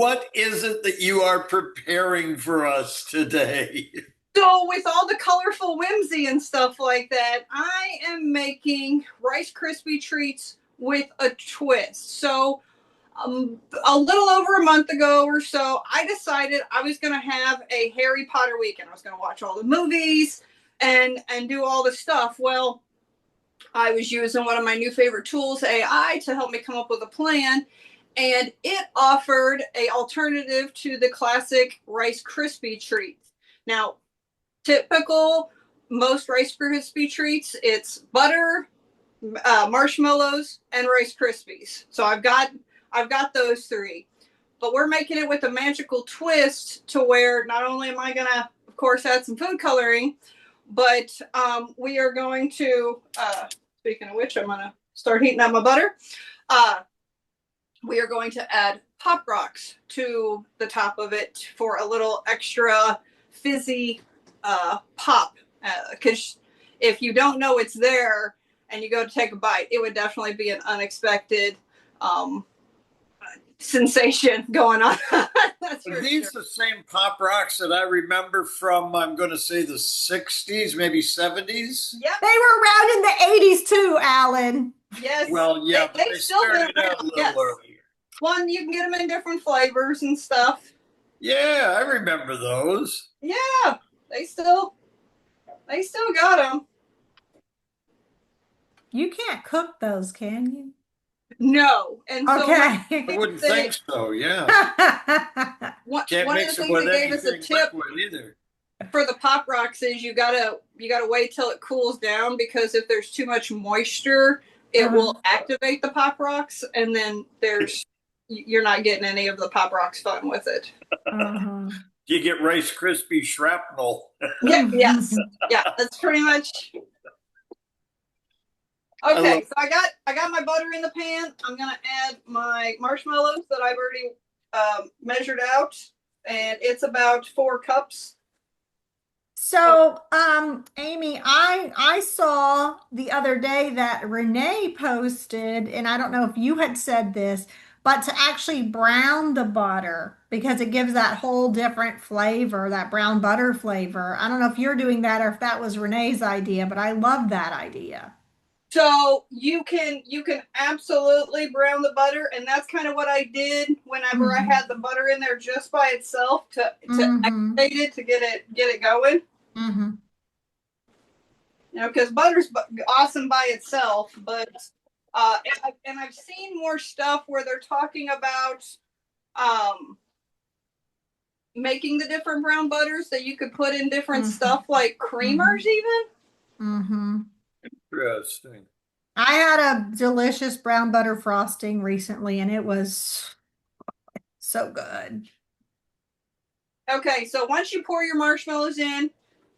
What is it that you are preparing for us today? So, with all the colorful whimsy and stuff like that, I am making Rice Krispie treats with a twist. A little over a month ago or so, I decided I was going to have a Harry Potter weekend. I was going to watch all the movies and do all the stuff. Well, I was using one of my new favorite tools, AI, to help me come up with a plan, and it offered a alternative to the classic Rice Krispie treats. Now, typical most Rice Krispie treats, it's butter, marshmallows, and Rice Krispies. So I've got those three, but we're making it with a magical twist to where not only am I gonna, of course, add some food coloring, but we are going to. Speaking of which, I'm gonna start heating up my butter. Uh, we are going to add Pop Rocks to the top of it for a little extra fizzy pop. Because if you don't know it's there and you go to take a bite, it would definitely be an unexpected sensation going on. That's Are for these sure. the same Pop Rocks that I remember from, I'm going to say, the 60s, maybe 70s? Yep. They were around in the 80s too, Alan. Yes. Well, yeah, but they still been started out a around. little Yes. earlier. One, you can get them in different flavors and stuff. Yeah, I remember those. Yeah, they still got them. You can't cook those, can you? No, and so Okay. I wouldn't think so, yeah. one Can't of the mix them things with they gave us a anything tip liquid either. for the Pop Rocks is you gotta wait till it cools down, because if there's too much moisture, it will activate the Pop Rocks, and then you're not getting any of the Pop Rocks fun with it. You get Rice Krispie shrapnel. Yeah, yes, yeah, that's pretty much. Okay, so I got my butter in the pan. I'm gonna add my marshmallows that I've already measured out, and it's about 4 cups. So, Amy, I saw the other day that Renee posted, and I don't know if you had said this, but to actually brown the butter because it gives that whole different flavor, that brown butter flavor. I don't know if you're doing that or if that was Renee's idea, but I love that idea. So you can absolutely brown the butter, and that's kind of what I did whenever I had the butter in there just by itself to activate it, to get it going. You know, because butter's awesome by itself, but and I've seen more stuff where they're talking about making the different brown butters that you could put in different stuff like creamers even. Interesting. I had a delicious brown butter frosting recently, and it was so good. Okay, so once you pour your marshmallows in,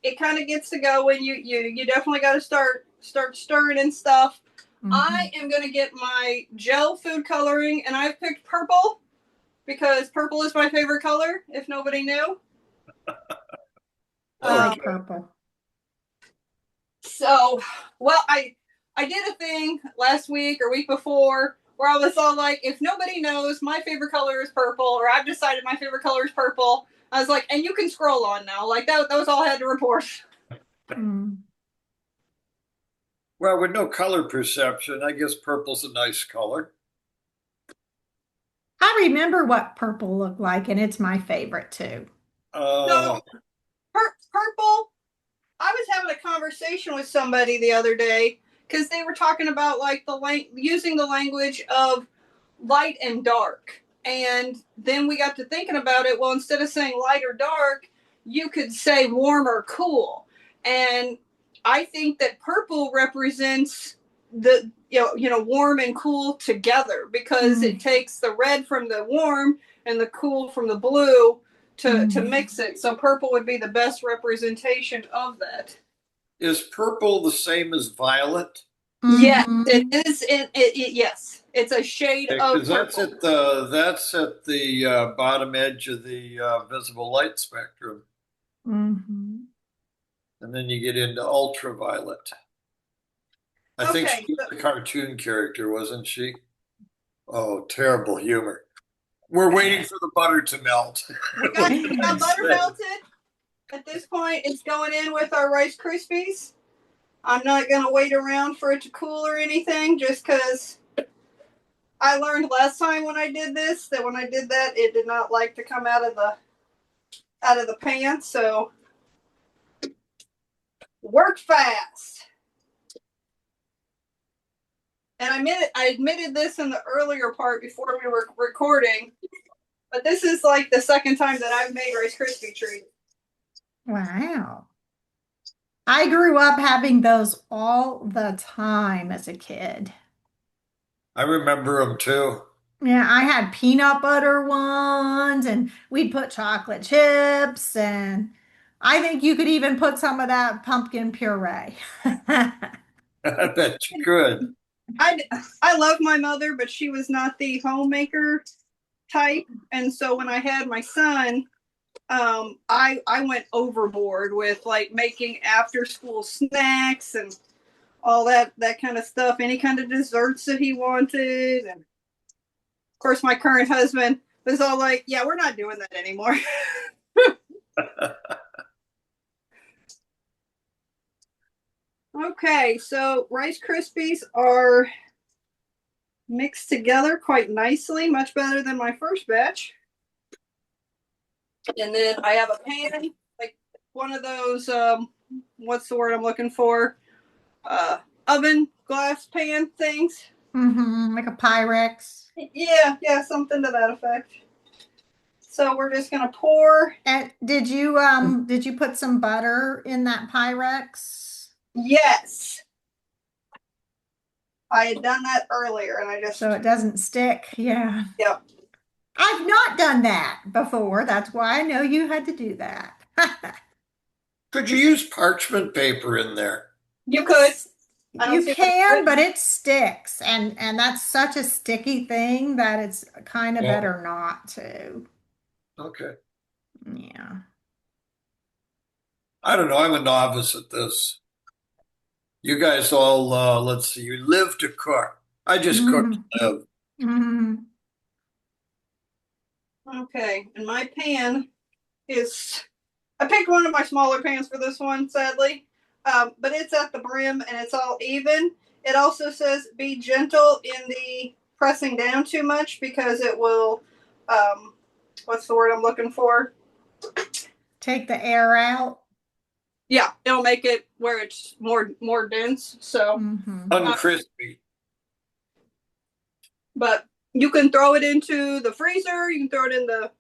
it kind of gets to go, and you definitely got to start stirring and stuff. I am going to get my gel food coloring, and I've picked purple because purple is my favorite color, if nobody knew. I like purple. So, well, I did a thing last week or week before where I was all like, if nobody knows, my favorite color is purple, or I've decided my favorite color is purple. I was like, and you can scroll on now. Like that was all I had to report. Well, with no color perception, I guess purple's a nice color. I remember what purple looked like, and it's my favorite too. So, purple. I was having a conversation with somebody the other day because they were talking about like using the language of light and dark, and then we got to thinking about it. Well, instead of saying light or dark, you could say warm or cool, and I think that purple represents the warm and cool together, because it takes the red from the warm and the cool from the blue to mix it. So purple would be the best representation of that. Is purple the same as violet? Yes, it is. Yes, it's a shade of purple. Purple. That's at the bottom edge of the visible light spectrum. And then you get into ultraviolet. I think she was a cartoon character, wasn't she? Oh, terrible humor. We're waiting for the butter to melt. We got butter melted. At this point, it's going in with our Rice Krispies. I'm not going to wait around for it to cool or anything, just because I learned last time when I did this that when I did that, it did not like to come out of the pan. So work fast. And I admitted this in the earlier part before we were recording, but this is like the second time that I've made Rice Krispie treats. Wow. I grew up having those all the time as a kid. I remember them too. Yeah, I had peanut butter ones and we'd put chocolate chips and I think you could even put some of that pumpkin puree. I bet you could. I, I love my mother, but she was not the homemaker type. And so when I had my son, I went overboard with like making after school snacks and all that kind of stuff, any kind of desserts that he wanted. And of course, my current husband was all like, yeah, we're not doing that anymore. Okay, so Rice Krispies are mixed together quite nicely, much better than my first batch. And then I have a pan, like one of those, what's the word I'm looking for? Oven glass pan things. Like a Pyrex. Yeah, something to that effect. So we're just gonna pour. And did you put some butter in that Pyrex? Yes, I had done that earlier, and I just So it doesn't stick. Yeah. yeah. I've not done that before. That's why I know you had to do that. Could you use parchment paper in there? You could. I don't You see can, but it sticks, and that's such a sticky thing that it's kind of Yeah. better not to. Okay. Yeah. I don't know. I'm a novice at this. You guys all, let's see, you live to cook. I just cook Mhm. to live. Mhm. Okay, and my pan is. I picked one of my smaller pans for this one, sadly, but it's at the brim and it's all even. It also says be gentle in the pressing down too much because it will. What's the word I'm looking for? Take the air out. Yeah, it'll make it where it's more dense. So, Mhm. Uncrispy. but you can throw it into the freezer. You can throw it in the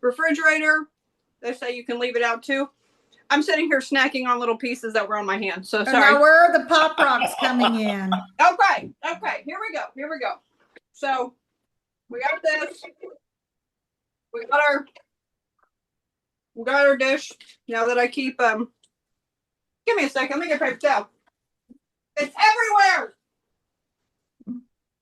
refrigerator. They say you can leave it out too. I'm sitting here snacking on little pieces that were on my hand. So And sorry. now where are the Pop Rocks coming in? Okay. Here we go. So we got this. We got our dish. Now that I keep give me a second. Let me get paper towel. It's everywhere.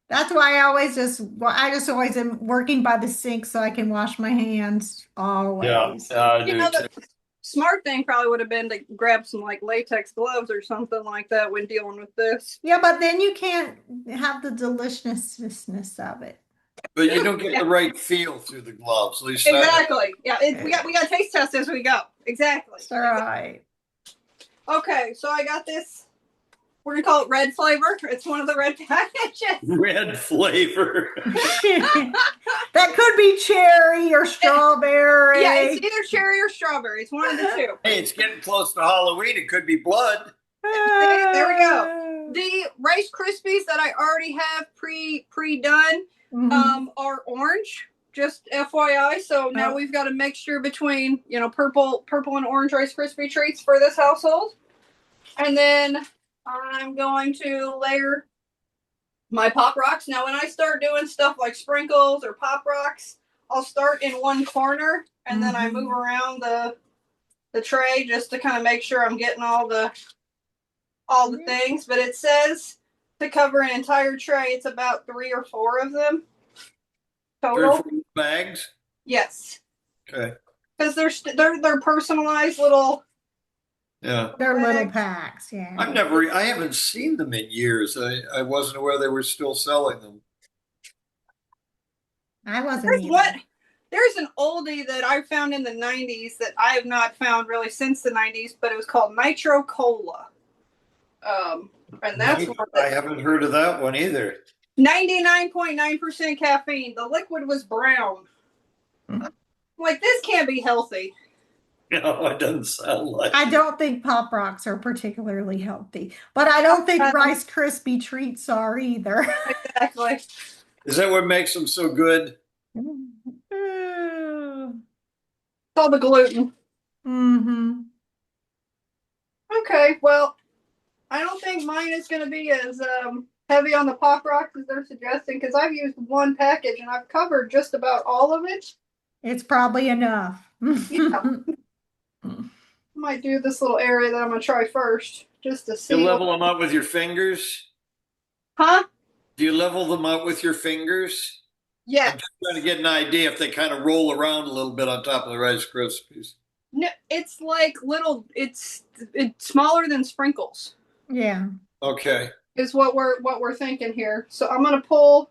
That's why I just always am working by the sink so I can wash my hands always. I You do know too. the smart thing probably would have been to grab some like latex gloves or something like that when dealing with this. Yeah, but then you can't have the deliciousness of it. But you don't get the right feel through the gloves. At least Exactly. Yeah, we got taste test as we go. Exactly. That's all right. Okay, so I got this. We're gonna call it red flavor. It's one of the red packages. red flavor. That could be cherry or strawberry. Yeah, it's either cherry or strawberry. It's one of the two. Hey, it's getting close to Halloween. It could be blood. There we go. The Rice Krispies that I already have pre-done are orange. Just FYI. So now we've got a mixture between purple and orange Rice Krispie treats for this household, and then I'm going to layer my Pop Rocks. Now, when I start doing stuff like sprinkles or Pop Rocks, I'll start in one corner and then I move around the tray just to kind of make sure I'm getting all the things. But it says to cover an entire tray, it's about 3 or 4 of them total. 3 or 4 bags. Yes, Okay. because they're personalized little. Yeah. They're little packs, yeah. I haven't seen them in years. I wasn't aware they were still selling them. I wasn't There's what either. there's an oldie that I found in the 90s that I have not found really since the 90s, but it was called Nitro Cola. Um, and that's Night. one I that haven't heard of that one either. 99.9% caffeine. The liquid was brown. I'm like, this can't be healthy. No, it doesn't sound like I it. don't think Pop Rocks are particularly healthy, but I don't think Um, Rice Krispie treats are either. exactly. Is that what makes them so good? It's all the gluten. Mm-hmm. Okay, well, I don't think mine is going to be as heavy on the pop rocks as they're suggesting because I've used one package and I've covered just about all of it. It's probably enough. Yeah, I might do this little area that I'm going to try first just to You see what. level them up with your fingers? Huh? Do you level them up with your fingers? I'm Yes. just trying to get an idea if they kind of roll around a little bit on top of the Rice Krispies. No, it's like little. It's smaller than sprinkles. Yeah. Okay. Is what we're thinking here. So I'm going to pull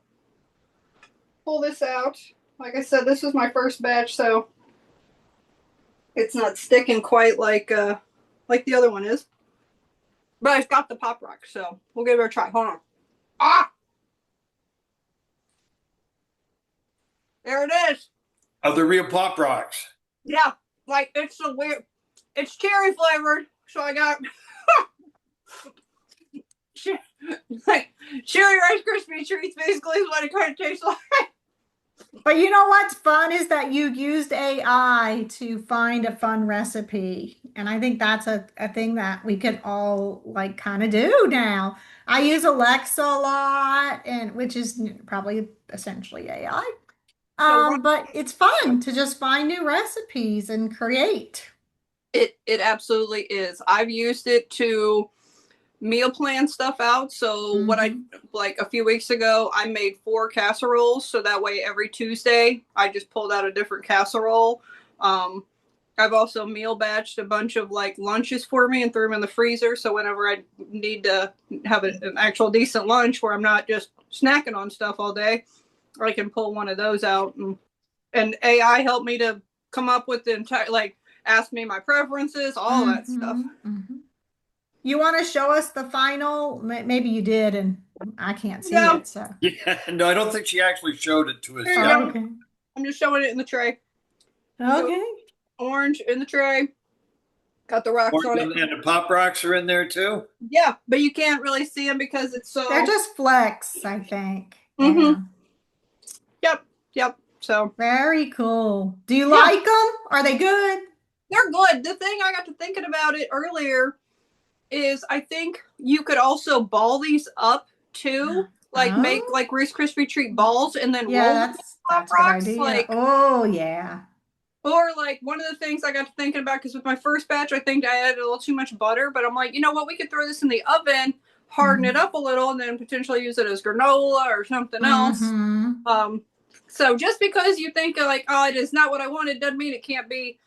this out. Like I said, this is my first batch, so it's not sticking quite like the other one is. But it's got the pop rock, so we'll give it a try. Hold on. Ah, there it is. Are they real Pop Rocks? Yeah, like it's a weird. It's cherry flavored, so I got like cherry Rice Krispie treats. Basically, is what it kind of tastes like. But you know what's fun is that you used AI to find a fun recipe. And I think that's a thing that we could all like kind of do now. I use Alexa a lot, and which is probably essentially AI. So one, But it's fun to just find new recipes and create. it absolutely is. I've used it to meal plan stuff out. So what I Hmm. like a few weeks ago, I made 4 casseroles. So that way every Tuesday I just pulled out a different casserole. Um, I've also meal batched a bunch of like lunches for me and threw them in the freezer. So whenever I need to have an actual decent lunch where I'm not just snacking on stuff all day, I can pull one of those out. And AI helped me to come up with the entire, like, ask me my preferences, all that stuff. Hmm. Hmm. You want to show us the final? Maybe you did, and I can't see No, it. So, Yeah. No, I don't think she actually showed it to us here you yet. oh, go. okay. I'm just showing it in the tray. So Okay. orange in the tray, got the rocks on it. And the Pop Rocks are in there too? Yeah, but you can't really see them because it's They're so. just flecks, I think. Mm-hmm. Yeah. Yep, yep. So Very cool. Do you yeah, like them? Are they good? they're good. The thing I got to thinking about it earlier is I think you could also ball these up too, like make Oh, like Rice Krispie treat balls and then yeah, roll them in pop that's a good rocks, idea. like. Oh, yeah. Or like one of the things I got to thinking about because with my first batch, I think I added a little too much butter, but I'm like, you know what? We could throw this in the oven, harden it Mm-hmm. up a little, and then potentially use it as granola or something else. Mm-hmm. So just because you think like, oh, it is not what I wanted, doesn't mean it can't be